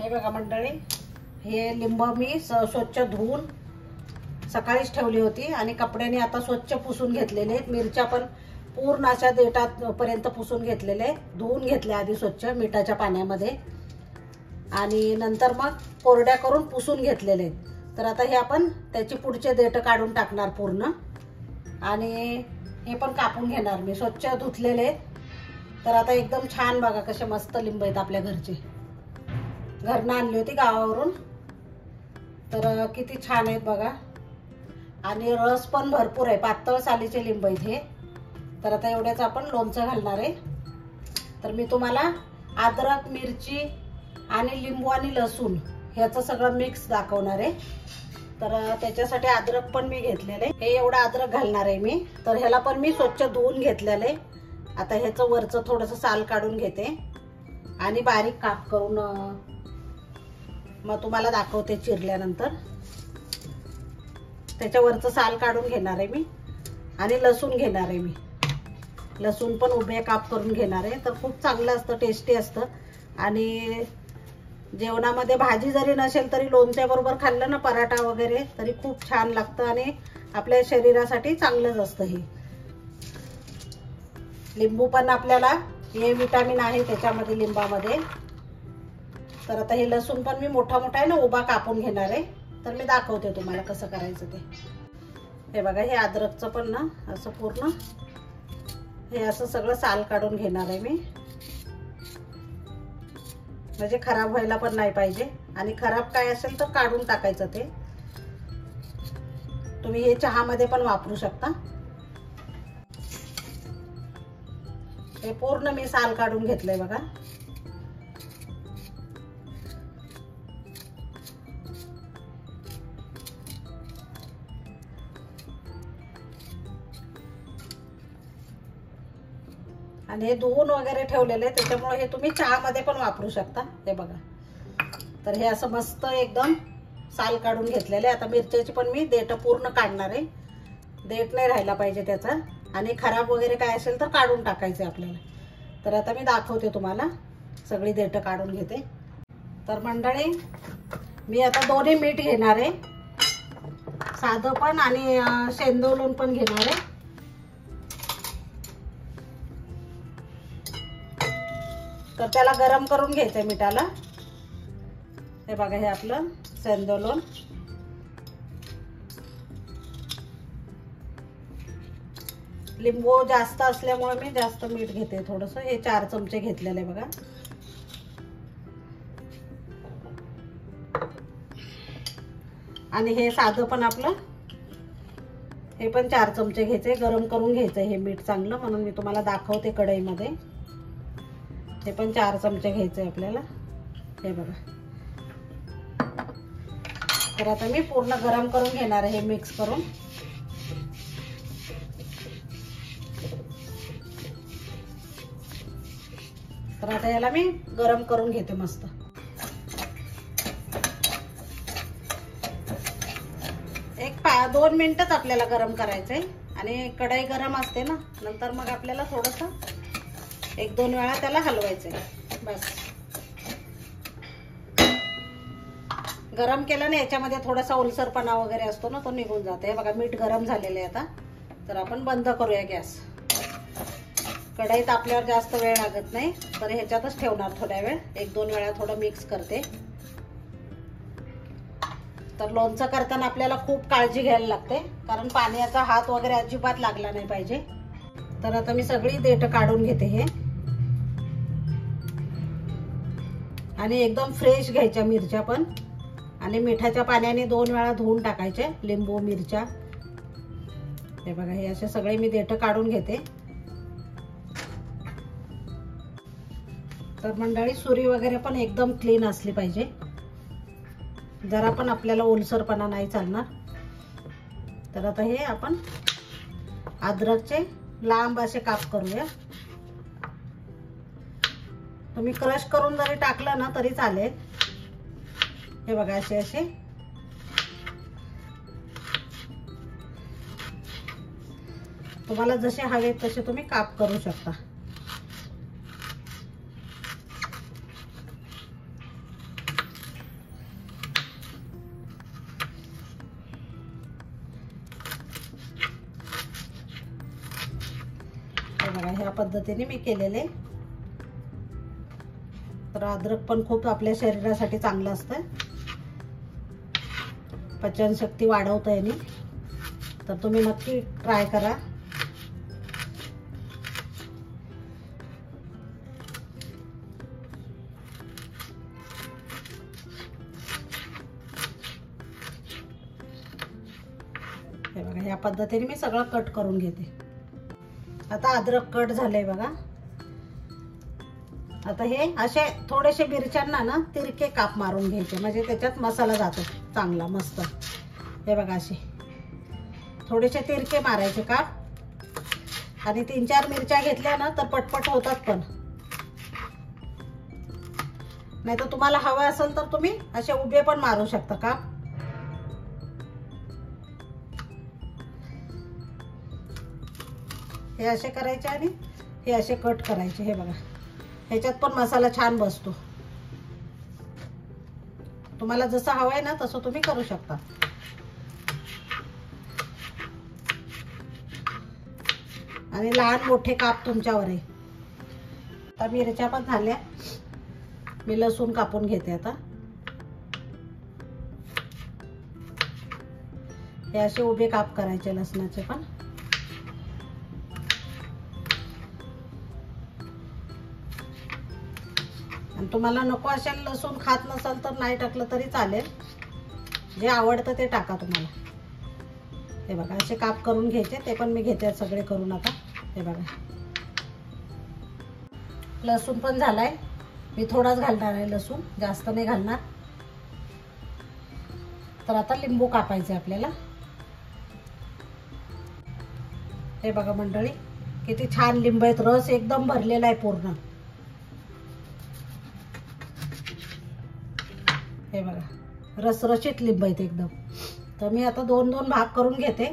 हे बघा मंडळी, हे लिंब मी स्वच्छ धुवून सकाळीच ठेवली होती आणि कपड्याने आता स्वच्छ पुसून घेतलेले आहेत। मिरच्या पण पूर्ण अशा देठात पर्यंत पुसून घेतलेले, धुवून घेतले आधी स्वच्छ मिठाच्या पाण्यामध्ये आणि नंतर मग कोरड्या करून पुसून घेतलेले। तर आता हे आपण त्याची पुढचे देठ काढून टाकणार पूर्ण आणि हे पण कापून घेणार मी। स्वच्छ धुतलेले तर आता एकदम छान बघा कसे मस्त लिंब आहेत आपल्या घरचे, घरनं आणली होती गावावरून। तर किती छान आहेत बघा आणि रस पण भरपूर आहे, पातळ सालीचे लिंब आहेत हे। तर आता एवढ्याच आपण लोणचं घालणार आहे। तर मी तुम्हाला अद्रक, मिरची आणि लिंबू आणि लसूण ह्याचं सगळं मिक्स दाखवणार आहे। तर त्याच्यासाठी अद्रक पण मी घेतलेले, हे एवढं अद्रक घालणार आहे मी। तर ह्याला पण मी स्वच्छ धुवून घेतलेले। आता ह्याचं वरचं थोडंसं साल काढून घेते आणि बारीक काप करून मग तुम्हाला दाखवते चिरल्यानंतर। त्याच्यावरचं साल काढून घेणार आहे मी आणि लसूण घेणार आहे मी। लसूण पण उभे काप करून घेणार आहे। तर खूप चांगलं असतं, टेस्टी असतं आणि जेवणामध्ये भाजी जरी नसेल तरी लोणच्या बरोबर खाल्लं ना, पराठा वगैरे, तरी खूप छान लागतं आणि आपल्या शरीरासाठी चांगलंच असतं हे। लिंबू पण आपल्याला ए विटामिन आहे त्याच्यामध्ये, लिंबामध्ये। तर आता हे लसूण पण मी मोठा मोठा आहे ना उभा कापून घेणार आहे। तर मी दाखवते तुम्हाला कसं करायचं ते। हे बघा, हे अद्रकचं पण ना असं पूर्ण हे असं सगळं साल काढून घेणार आहे मी, म्हणजे खराब व्हायला पण नाही पाहिजे आणि खराब काय असेल तर काढून टाकायचं ते। तुम्ही हे चहामध्ये पण वापरू शकता। हे पूर्ण मी साल काढून घेतलंय बघा। आणि हे धुवून वगैरे ठेवलेले, त्याच्यामुळे हे तुम्ही चहामध्ये पण वापरू शकता। हे बघा, तर हे असं मस्त एकदम साल काढून घेतलेले। आता मिरच्याची पण मी देठ पूर्ण काढणार आहे, देठ नाही राहायला पाहिजे त्याचा आणि खराब वगैरे काय असेल तर काढून टाकायचे आपल्याला। तर आता मी दाखवते तुम्हाला, सगळी देठ काढून घेते। तर मंडळी, मी आता दोन्ही मीठ घेणार आहे, साधं पण आणि शेंदवलून पण घेणार आहे। तर त्याला गरम करून घ्यायचंय मिठाला। हे बघा, हे आपलं सेंदोलोन। लिंबू जास्त असल्यामुळे मी जास्त मीठ घेते थोडंसं, हे 4 चमचे घेतलेले बघा। आणि हे साधं पण आपलं, हे पण 4 चमचे घ्यायचे। गरम करून घ्यायचंय हे मीठ चांगलं, म्हणून मी तुम्हाला दाखवते कढईमध्ये। हे पण 4 चमचे घ्यायचे आपल्याला। हे बघा, तर आता मी पूर्ण गरम करून घेणार आहे हे मिक्स करून। तर आता याला मी गरम करून घेते मस्त। एक 2 मिनिटच आपल्याला गरम करायचंय आणि कढई गरम असते ना, नंतर मग आपल्याला थोडंसं 1-2 वेळा त्याला हलवायचंय बस। गरम केलं ना, याच्यामध्ये थोडासा ओलसरपणा वगैरे असतो ना, तो निघून जातो। हे बघा, मीठ गरम झालेले आहे आता। तर आपण बंद करूया गॅस। कढईत आपल्यावर जास्त वेळ लागत नाही, तर ह्याच्यातच ठेवणार थोड्या वेळ। 1-2 वेळा थोडं मिक्स करते। तर लोणचं करताना आपल्याला खूप काळजी घ्यायला लागते, कारण पाण्याचा हात वगैरे अजिबात लागला नाही पाहिजे। तर आता मी सगळी देठ काढून घेते हे आणि एकदम फ्रेश घ्यायच्या मिरच्या पण आणि मिठाच्या पाण्याने 2 वेळा धुवून टाकायचे लिंबू, मिरच्या। हे बघा, हे असे सगळे मी देठ काढून घेते। तर मंडळी, सुरी वगैरे पण एकदम क्लीन असली पाहिजे, जरा पण आपल्याला ओलसरपणा नाही चालणार। तर आता हे आपण अद्रकचे लांब असे काप करूया। तुम्ही क्रश करून जरी टाकलं ना तरी चालेल। हे बघा, असे असे तुम्हाला जसे हवे तसे तुम्ही काप करू शकता। पद्धतीने मी केलेले. तर अद्रक पण खूप आपल्या शरीरासाठी चांगलं असतं, पचनशक्ती वाढवतं याने. तर तुम्ही नक्की ट्राय करा. हे बघा, या पद्धतीने मी सगळं कट करून घेते. आता अद्रक कट झालंय बघा. आता हे असे थोडेसे मिरच्यांना ना तिरके काप मारून घ्यायचे, म्हणजे त्याच्यात मसाला जातो चांगला मस्त. हे बघा, असे थोडेसे तिरके मारायचे काप. आणि 3-4 मिरच्या घेतल्या ना तर पटपट होतात पण. नाही तर तुम्हाला हवं असेल तर तुम्ही असे उभे पण मारू शकता काप. हे असे करायचे आणि हे असे कट करायचे. हे बघा, ह्याच्यात पण मसाला छान बसतो. तुम्हाला जसं हवंय ना तसं तुम्ही करू शकता. आणि लहान मोठे काप तुमच्यावर आहे. आता मिरच्या पण झाल्या. मी लसूण कापून घेते आता. हे असे उभे काप करायचे लसणाचे पण. आणि तुम्हाला नको असेल लसूण खात नसाल तर नाही टाकलं तरी चालेल, जे आवडतं ते टाका तुम्हाला. हे बघा, असे काप करून घ्यायचे. ते पण मी घेते सगळे करून आता. हे बघा, लसूण पण झालाय. मी थोडाच घालणार आहे लसूण, जास्त नाही घालणार. तर आता लिंबू कापायचे आपल्याला. हे बघा मंडळी, किती छान लिंब आहेत. रस एकदम भरलेला आहे पूर्ण. हे बघा, रसरशीत लिंब आहेत एकदम. तर मी आता 2-2 भाग करून घेते,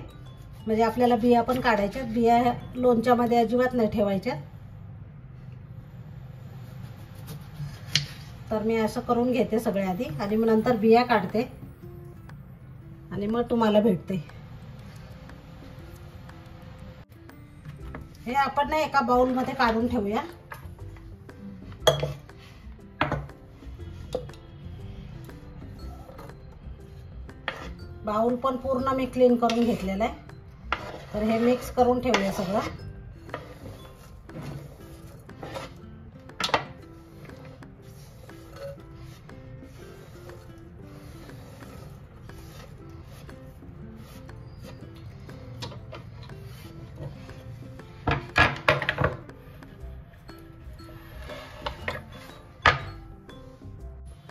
म्हणजे आपल्याला बिया पण काढायच्या. बिया लोणच्यामध्ये अजिबात नाही ठेवायच्या. तर मी असं करून घेते सगळे आधी, आणि मग नंतर बिया काढते आणि मग तुम्हाला भेटते. हे आपण ना एका बाउलमध्ये काढून ठेवूया. बाउल पण पूर्ण मी क्लीन करून घेतलेला आहे. तर हे मिक्स करून ठेवूया सगळं.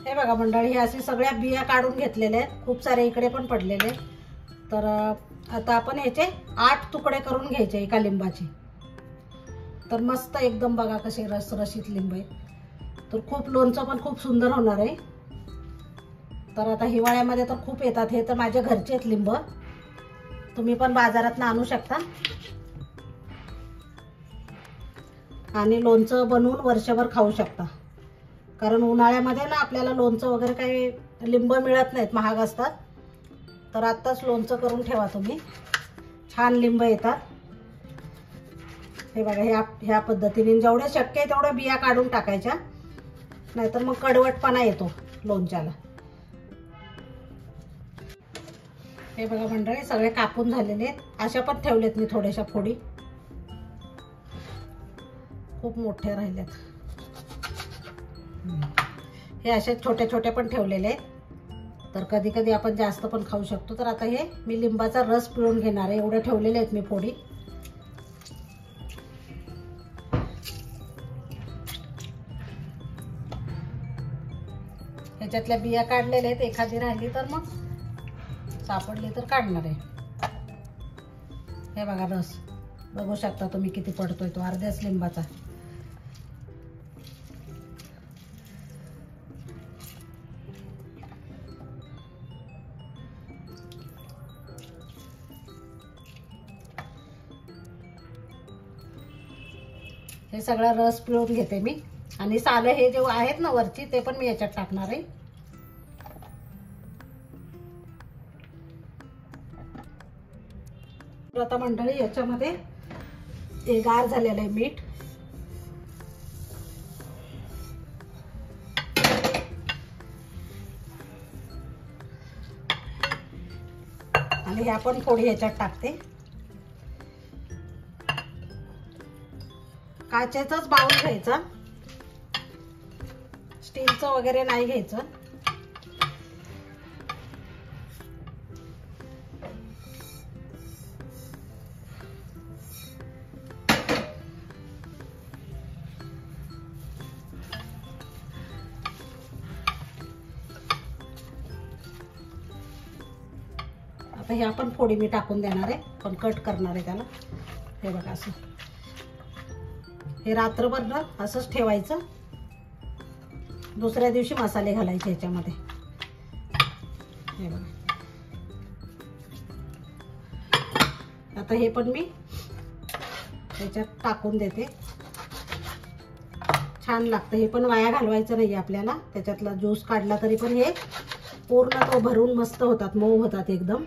हे बघा मंडळी, हे असे सगळ्या बिया काढून घेतलेल्या आहेत. खूप सारे इकडे पण पडलेले आहेत. तर आता आपण ह्याचे 8 तुकडे करून घ्यायचे एका लिंबाचे. तर मस्त एकदम बघा कसे रसरशीत लिंब आहे. तर खूप लोणचं पण खूप सुंदर होणार आहे. तर आता हिवाळ्यामध्ये तर खूप येतात. हे तर माझ्या घरचे आहेत लिंब, तुम्ही पण बाजारातून आणू शकता. आणि लोणचं बनवून वर्षभर खाऊ शकता. कारण उन्हाळ्यामध्ये ना आपल्याला लोणचं वगैरे काही लिंब मिळत नाहीत, महाग असतात. तर आत्ताच लोणचं करून ठेवा तुम्ही, छान लिंब येतात. हे बघा, ह्या पद्धतीने जेवढे शक्य आहे तेवढ्या बिया काढून टाकायच्या, नाहीतर मग कडवटपणा येतो लोणच्याला. हे बघा मंडळी, सगळे कापून झालेले आहेत. अशा पण ठेवलेत मी थोड्याशा फोडी. खूप मोठे राहिलेत. हे असे छोटे छोटे पण ठेवलेले आहेत. तर कधी कधी आपण जास्त पण खाऊ शकतो. तर आता हे मी लिंबाचा रस पिळून घेणार आहे. एवढे ठेवलेले आहेत मी फोडी. ह्याच्यातल्या बिया काढलेल्या आहेत. एखादी राहिली तर मग सापडली तर काढणार आहे. हे बघा, रस बघू शकता तुम्ही किती पडतोय तो, अर्ध्याच लिंबाचा. हे सगळा रस पिळून घेते मी. आणि सालं हे जे आहेत ना वरची, ते पण मी याच्यात टाकणार आहे. आता मंडळी, याच्यामध्ये हे गार झालेलं आहे मीठ. आणि ह्या पण फोडी ह्याच्यात टाकते. काचेचाच बाउल घ्यायचा, स्टीलचं वगैरे नाही घ्यायचं. आता ह्या पण फोडी मी टाकून देणार आहे, पण कट करणार आहे त्याला. हे बघा असं, हे रात्रभर ना असंच ठेवायचं. दुसऱ्या दिवशी मसाले घालायचे ह्याच्यामध्ये. हे बघा, आता हे पण मी ह्याच्यात टाकून देते. छान लागतं हे पण, वाया घालवायचं नाही आपल्याला. त्याच्यातला ज्यूस काढला तरी पण हे पूर्ण तो भरून मस्त होतात, मऊ होतात एकदम.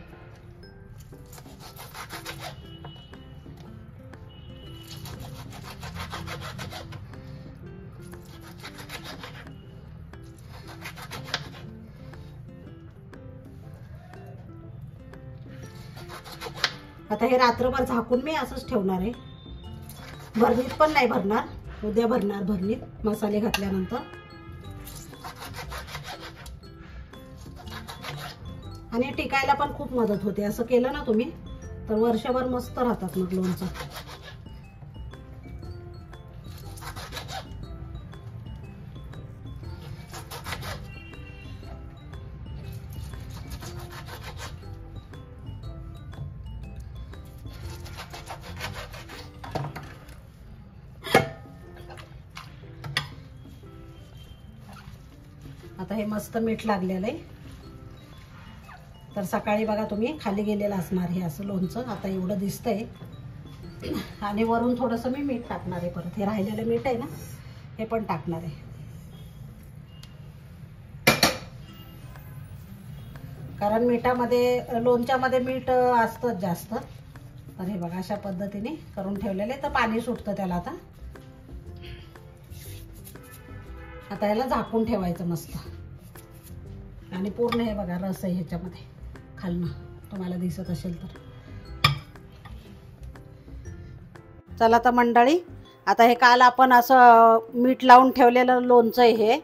आता हे रात्रभर झाकून मी असंच ठेवणार आहे. भरणीत पण नाही भरणार, उद्या भरणार भरणीत मसाले घातल्यानंतर. आणि टिकायला पण खूप मदत होते. असं केलं ना तुम्ही तर वर्षभर मस्त राहतात मग लोणचं. आता हे मस्त मीठ लागलेलं आहे. तर सकाळी बघा तुम्ही खाली गेलेलं असणार हे असं लोणचं. आता एवढं दिसतंय. आणि वरून थोडंसं मी मीठ टाकणार आहे परत. हे राहिलेलं मीठ आहे ना, हे पण टाकणार आहे. कारण मिठामध्ये, लोणच्यामध्ये मीठ असतंच जास्त. तर हे बघा अशा पद्धतीने करून ठेवलेले. तर पाणी सुटतं त्याला. आता याला झाकून ठेवायचं मस्त. आणि पूर्ण हे बघा रस आहे ह्याच्यामध्ये खालनं, तुम्हाला दिसत असेल तर. चला तर मंडळी, आता हे काल आपण असं मीठ लावून ठेवलेलं लोणचं आहे. हे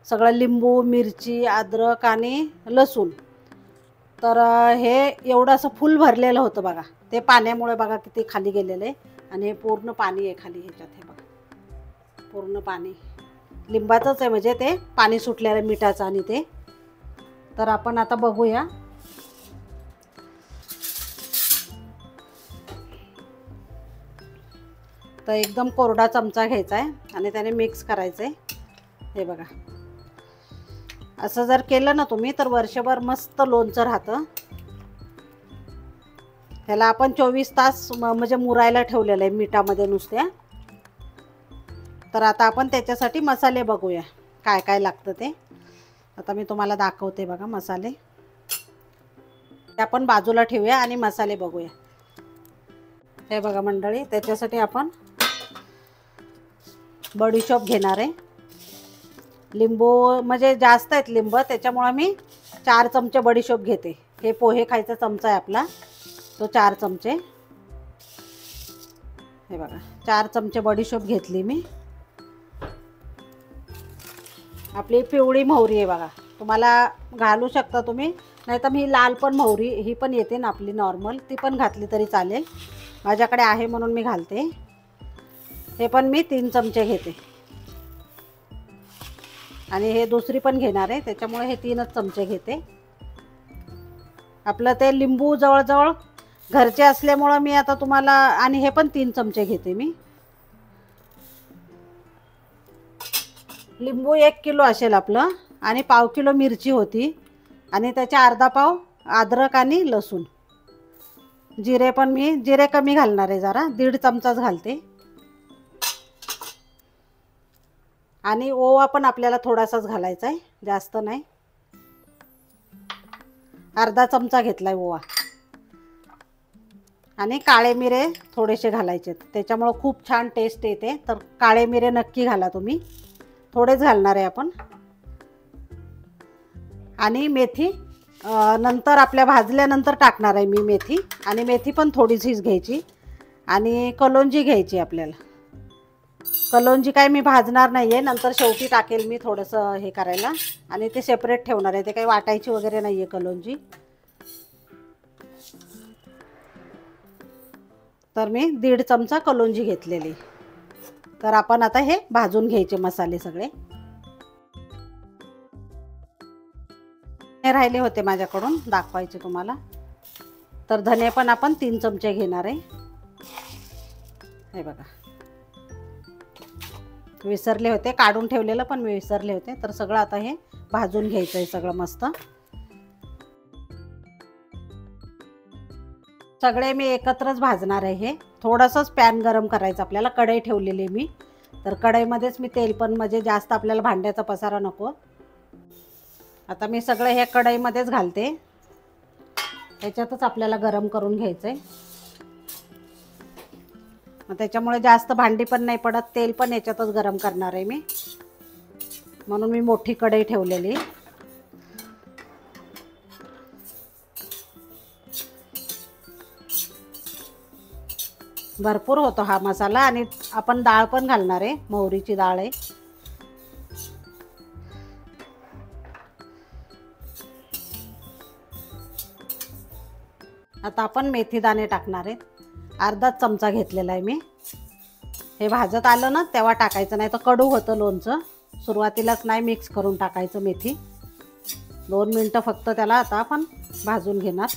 सगळं लिंबू, मिरची, अद्रक आणि लसूण. तर हे एवढं असं फुल भरलेलं होतं बघा. ते पाण्यामुळे बघा किती खाली गेलेलं आहे. आणि हे पूर्ण पाणी आहे खाली ह्याच्यात. हे बघा पूर्ण पाणी लिंबाचंच आहे, म्हणजे ते पाणी सुटलेलं मिठाचं. आणि ते तर आपण आता बघूया. तर एकदम कोरडा चमचा घ्यायचा आहे आणि त्याने मिक्स करायचं आहे. हे बघा असं जर केलं ना तुम्ही तर वर्षभर मस्त लोणचं राहतं. ह्याला आपण 24 तास म्हणजे मुरायला ठेवलेलं आहे मिठामध्ये नुसत्या. तर आता आपण त्याच्यासाठी मसाले बघूया काय काय लागतं ते. आता मी तुम्हाला दाखवते बघा मसाले. ते आपण बाजूला ठेवूया आणि मसाले बघूया. हे बघा मंडळी, त्याच्यासाठी आपण बडीशोप घेणार आहे. लिंबू म्हणजे जास्त आहेत लिंब, त्याच्यामुळे मी 4 चमचे बडीशोप घेते. हे पोहे खायचा चमचा आहे आपला, तो 4 चमचे. हे बघा 4 चमचे बडीशोप घेतली मी. आपली पिवळी मोहरी आहे बघा, तुम्हाला घालू शकता तुम्ही, नाही तर मी लाल पण मोहरी ही पण येते ना आपली नॉर्मल, ती पण घातली तरी चालेल. माझ्याकडे आहे म्हणून मी घालते. हे पण मी 3 चमचे घेते. आणि हे दुसरी पण घेणार आहे, त्याच्यामुळे हे 3च चमचे घेते. आपलं ते लिंबू जवळजवळ घरचे असल्यामुळं मी आता तुम्हाला, आणि हे पण 3 चमचे घेते मी. लिंबू 1 किलो असेल आपलं, आणि 1/2 किलो मिरची होती, आणि त्याच्या अर्धा पाव अद्रक आणि लसूण. जिरे पण मी जिरे कमी घालणार आहे, जरा 1.5 चमचाच घालते. आणि ओवा पण आपल्याला थोडासाच घालायचा आहे, जास्त नाही. अर्धा चमचा घेतलाय ओवा. आणि काळे मिरे थोडेसे घालायचे, त्याच्यामुळे खूप छान टेस्ट येते. तर काळे मिरे नक्की घाला तुम्ही, थोडेच घालणार आहे आपण. आणि मेथी नंतर आपल्या भाजल्यानंतर टाकणार आहे मी मेथी, आणि मेथी पण थोडीशीच घ्यायची. आणि कलोंजी घ्यायची आपल्याला. कलोंजी काय मी भाजणार नाही आहे, नंतर शेवटी टाकेल मी थोडंसं हे करायला, आणि ते सेपरेट ठेवणार आहे. ते काही वाटायची वगैरे नाही आहे कलोंजी. तर मी 1.5 चमचा कलोंजी घेतलेली. तर आपण आता हे भाजून घ्यायचे मसाले सगळे. हे राहिले होते माझ्याकडून दाखवायचे तुम्हाला. तर धने पण आपण 3 चमचे घेणार आहे. हे बघा, विसरले होते, काढून ठेवलेलं पण मी विसरले होते. तर सगळं आता हे भाजून घ्यायचं आहे सगळं मस्त. सगळे मी एकत्रच भाजणार आहे. हे थोडंसंच पॅन गरम करायचं आपल्याला. कढई ठेवलेली मी, तर कढईमध्येच मी तेल पण, म्हणजे जास्त आपल्याला भांड्याचा पसारा नको. आता मी सगळं हे कढईमध्येच घालते. त्याच्यातच आपल्याला गरम करून घ्यायचं आहे. मग त्याच्यामुळे जास्त भांडी पण नाही पडत. तेल पण याच्यातच गरम करणार आहे मी, म्हणून मी मोठी कढई ठेवलेली. भरपूर होतो हा मसाला. आणि आपण डाळ पण घालणार आहे, मोहरीची डाळ आहे. आता आपण मेथी दाणे टाकणार आहेत. अर्धा चमचा घेतलेला आहे मी. हे भाजत आलं ना तेव्हा टाकायचं, नाही तर कडू होतं लोणचं. सुरुवातीलाच नाही मिक्स करून टाकायचं मेथी. 2 मिनटं फक्त त्याला आता आपण भाजून घेणार.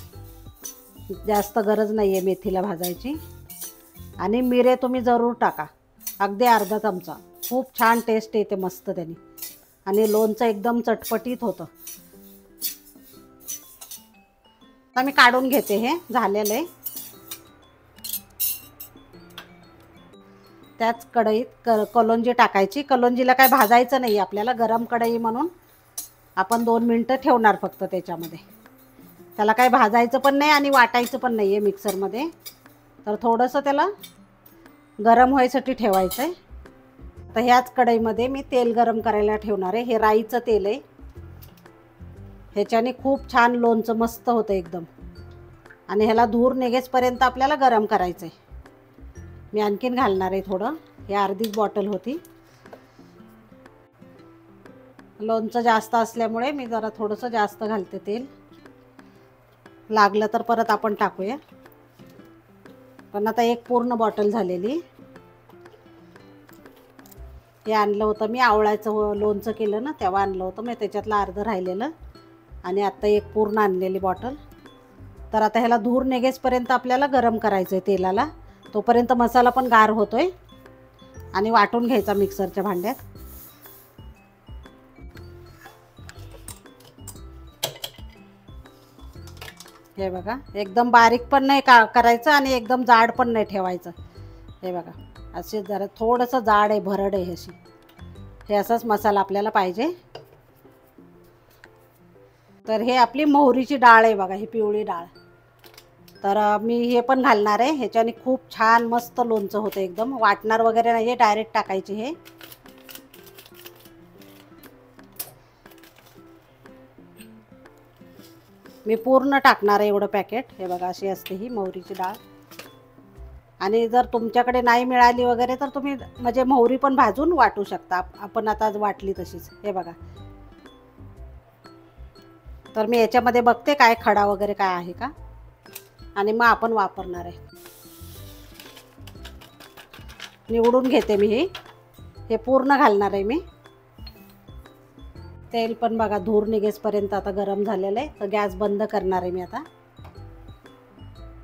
जास्त गरज नाही आहे मेथीला भाजायची. आणि मिरे तुम्ही जरूर टाका, अगदी अर्धा चमचा. खूप छान टेस्ट येते मस्त त्याने, आणि लोणचं एकदम चटपटीत होतं. आता मी काढून घेते. हे झालेलं आहे. त्याच कढईत कलोंजी टाकायची. कलोंजीला काय भाजायचं नाही आपल्याला, गरम कढई म्हणून आपण 2 मिनटं ठेवणार फक्त त्याच्यामध्ये. त्याला काय भाजायचं पण नाही आणि वाटायचं पण नाही आहे मिक्सरमध्ये. तर थोडंसं त्याला गरम व्हायसाठी ठेवायचं आहे. तर ह्याच कढईमध्ये मी तेल गरम करायला ठेवणार आहे. हे राईचं तेल आहे. ह्याच्याने खूप छान लोणचं मस्त होतं एकदम. आणि ह्याला धूर निघेपर्यंत आपल्याला गरम करायचं आहे. मी आणखीन घालणार आहे थोडं. हे अर्धीच बॉटल होती. लोणचं जास्त असल्यामुळे मी जरा थोडंसं जास्त घालते तेल. लागलं तर परत आपण टाकूया. पण आता एक पूर्ण बॉटल झालेली. हे आणलं होतं मी, आवळ्याचं लोणचं केलं ना तेव्हा आणलं होतं मी. त्याच्यातलं अर्धं राहिलेलं, आणि आत्ता एक पूर्ण आणलेली बॉटल. तर आता ह्याला धूर निघेपर्यंत आपल्याला गरम करायचं आहे तेलाला. तोपर्यंत मसाला पण गार होतोय, आणि वाटून घ्यायचा मिक्सरच्या भांड्यात. हे बघा, एकदम बारीक पण नाही करायचं आणि एकदम जाड पण नाही ठेवायचं. हे बघा, असे जरा थोडंसं जाड आहे, भरड आहे अशी. हे असाच मसाला आपल्याला पाहिजे. तर हे आपली मोहरीची डाळ आहे बघा, ही पिवळी डाळ. तर मी हे पण घालणार आहे. ह्याच्याने खूप छान मस्त लोणचं होतं एकदम. वाटणार वगैरे नाही आहे, डायरेक्ट टाकायचे. हे मी पूर्ण टाकणार आहे एवढं पॅकेट. हे बघा, अशी असते ही मोहरीची डाळ. आणि जर तुमच्याकडे नाही मिळाली वगैरे तर तुम्ही म्हणजे मोहरी पण भाजून वाटू शकता. आपण आता वाटली तशीच. हे बघा, तर मी याच्यामध्ये बघते काय खडा वगैरे काय आहे का, आणि मग आपण वापरणार आहे. निवडून घेते मी. हे पूर्ण घालणार आहे मी. तेल पण बघा धूर निघेपर्यंत आता गरम झालेलं आहे. तर गॅस बंद करणार आहे मी आता.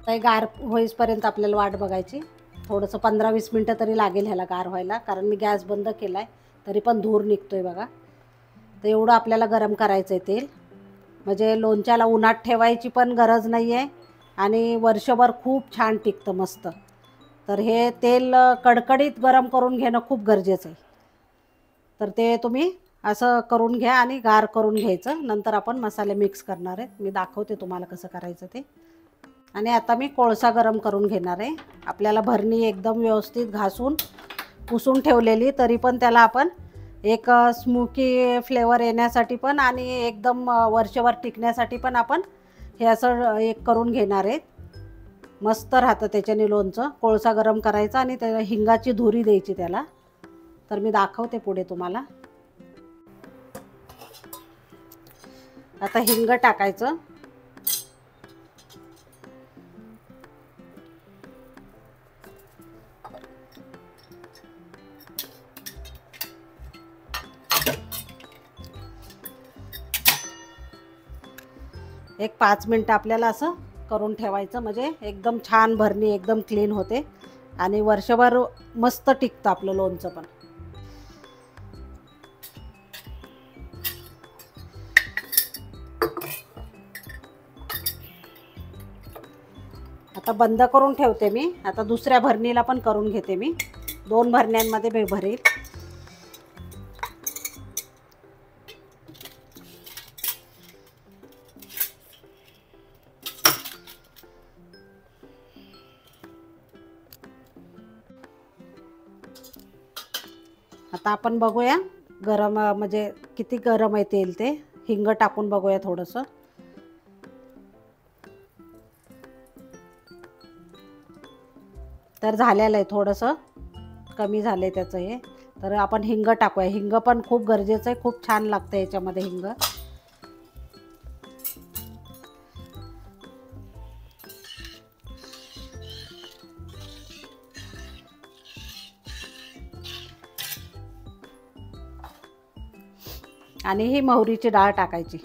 काही गार होईपर्यंत आपल्याला वाट बघायची. थोडंसं 15-20 मिनटं तरी लागेल ह्याला गार व्हायला, कारण मी गॅस बंद केला आहे तरी पण धूर निघतोय बघा. तर एवढं आपल्याला गरम करायचं आहे तेल. म्हणजे लोणच्याला उन्हात ठेवायची पण गरज नाही आहे, आणि वर्षभर खूप छान टिकतं मस्त. तर हे तेल कडकडीत गरम करून घेणं खूप गरजेचं आहे. तर ते तुम्ही असं करून घ्या आणि गार करून घ्यायचं. नंतर आपण मसाले मिक्स करणार आहेत. मी दाखवते तुम्हाला कसं करायचं ते. आणि आता मी कोळसा गरम करून घेणार आहे. आपल्याला भरणी एकदम व्यवस्थित घासून पुसून ठेवलेली, तरी पण त्याला आपण एक स्मोकी फ्लेवर येण्यासाठी पण आणि एकदम वर्षभर टिकण्यासाठी पण आपण हे असं एक करून घेणार आहे. मस्त राहतं त्याच्याने लोणचं. कोळसा गरम करायचा आणि त्याला हिंगाची धुरी द्यायची त्याला. तर मी दाखवते पुढे तुम्हाला. आता हिंग टाकायचं. एक 5 मिनिटं आपल्याला असं करून ठेवायचं, म्हणजे एकदम छान भरणी एकदम क्लीन होते आणि वर्षभर मस्त टिकतं आपलं लोणचं पण. आता बंद करून ठेवते मी. आता दुसऱ्या भरणीला पण करून घेते मी. 2 भरण्यांमध्ये भरेल. आता आपण बघूया गरम म्हणजे किती गरम आहे तेल ते. हिंग टाकून बघूया थोडंसं. तर झालेलं आहे, थोडंसं कमी झालं आहे त्याचं हे. तर आपण हिंग टाकूया. हिंग पण खूप गरजेचं आहे, खूप छान लागतं याच्यामध्ये हिंग. आणि ही मोहरीची डाळ टाकायची.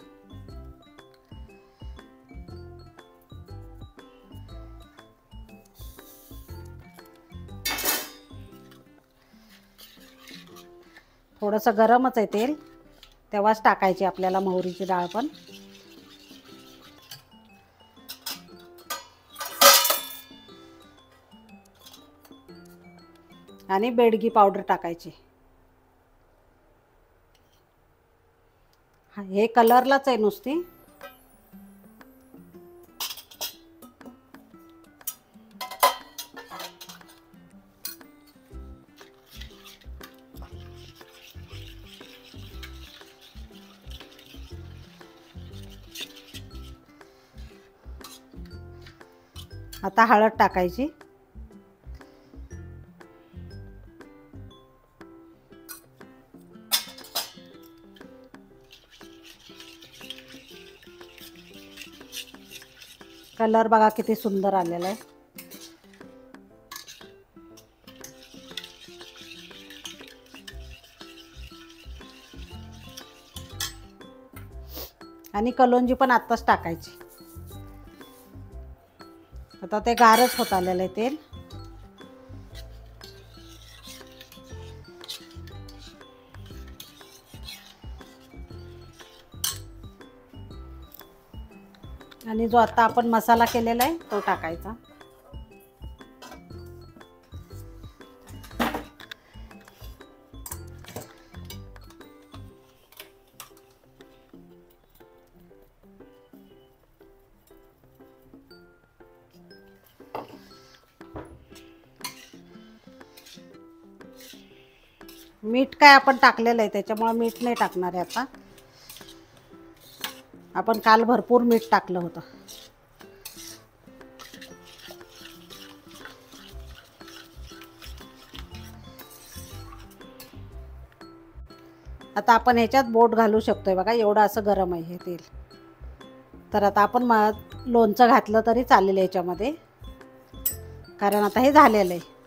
थोडंसं गरमच आहे तेल, तेव्हाच टाकायची आपल्याला मोहरीची डाळ पण. आणि बेडगी पावडर टाकायची. हे कलरलाच आहे नुसती. आता हळद टाकायची. कलर बघा किती सुंदर आलेला आहे. आणि कलोंजी पण आत्ताच टाकायची. आता ते गारच होत आलेलं आहे तेल. आणि जो आता आपण मसाला केलेला आहे तो टाकायचा. मीठ काय आपण टाकलेलं आहे त्याच्यामुळे मीठ नाही टाकणार आहे आता. आपण काल भरपूर मीठ टाकलं होतं. आता आपण ह्याच्यात बोट घालू शकतोय बघा, एवढं असं गरम आहे हे तेल. तर आता आपण लोणचं घातलं तरी चालेल याच्यामध्ये, कारण आता हे झालेलं आहे.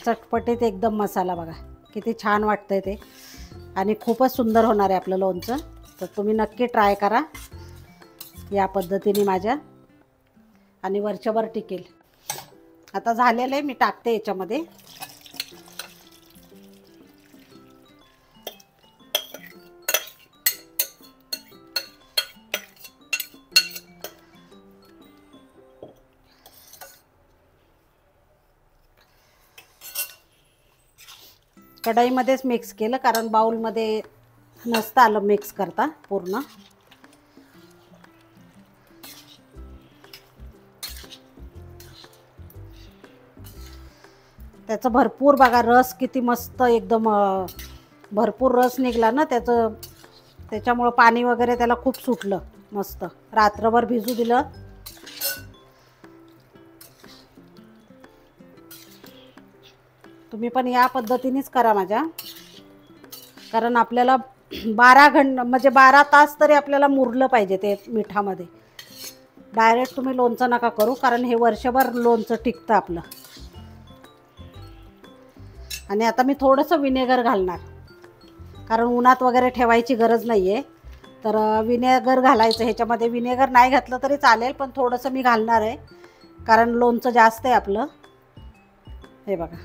चटपटीत एकदम मसाला बघा किती छान वाटतंय ते. आणि खूपच सुंदर होणार आहे आपलं लोणचं. तर तुम्ही नक्की ट्राय करा या पद्धतीने माझ्या, आणि वर्षभर टिकेल. आता झालेलं आहे, मी टाकते याच्यामध्ये. कढईमध्येच मिक्स केलं, कारण बाउलमध्ये नसतं आलं मिक्स करता पूर्ण. त्याचा भरपूर बघा रस किती मस्त एकदम भरपूर रस निघाला ना त्याचं, त्याच्यामुळं पाणी वगैरे त्याला खूप सुटलं मस्त. रात्रभर भिजू दिलं. तुम्ही पण या पद्धतीनेच करा माझ्या, कारण आपल्याला 12 तास तरी आपल्याला मुरलं पाहिजे ते मिठामध्ये. डायरेक्ट तुम्ही लोणचं नका करू, कारण हे वर्षभर लोणचं टिकतं आपलं. आणि आता मी थोडंसं विनेगर घालणार, कारण उन्हात वगैरे ठेवायची गरज नाही आहे. तर विनेगर घालायचं ह्याच्यामध्ये. विनेगर नाही घातलं तरी चालेल, पण थोडंसं मी घालणार आहे, कारण लोणचं जास्त आहे आपलं. हे बघा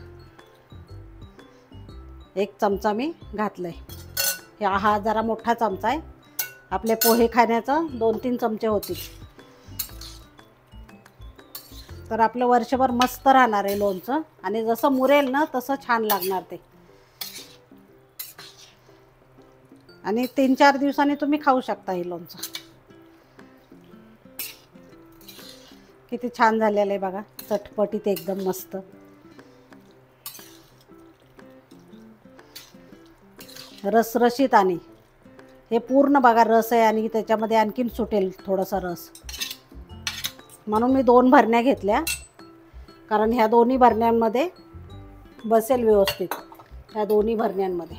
1 चमचा मी घातलं आहे. हा जरा मोठा चमचा आहे. आपले पोहे खाण्याचा 2-3 चमचे होतील. तर आपलं वर्षभर मस्त राहणार आहे लोणचं. आणि जसं मुरेल ना तसं छान लागणार ते. आणि 3-4 दिवसांनी तुम्ही खाऊ शकता हे लोणचं. किती छान झालेलं आहे बघा, चटपटीत एकदम मस्त. रसरशीत. आणि हे पूर्ण बघा रस आहे, आणि त्याच्यामध्ये आणखीन सुटेल थोडासा रस. म्हणून मी 2 भरण्या घेतल्या, कारण ह्या दोन्ही भरण्यांमध्ये बसेल व्यवस्थित. ह्या दोन्ही भरण्यांमध्ये.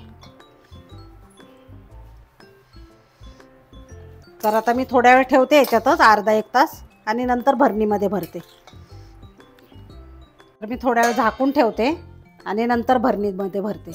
तर आता मी थोड्या वेळ ठेवते याच्यातच, अर्धा-1 तास, आणि नंतर भरणीमध्ये भरते. तर मी थोड्या वेळ झाकून ठेवते आणि नंतर भरणीमध्ये भरते.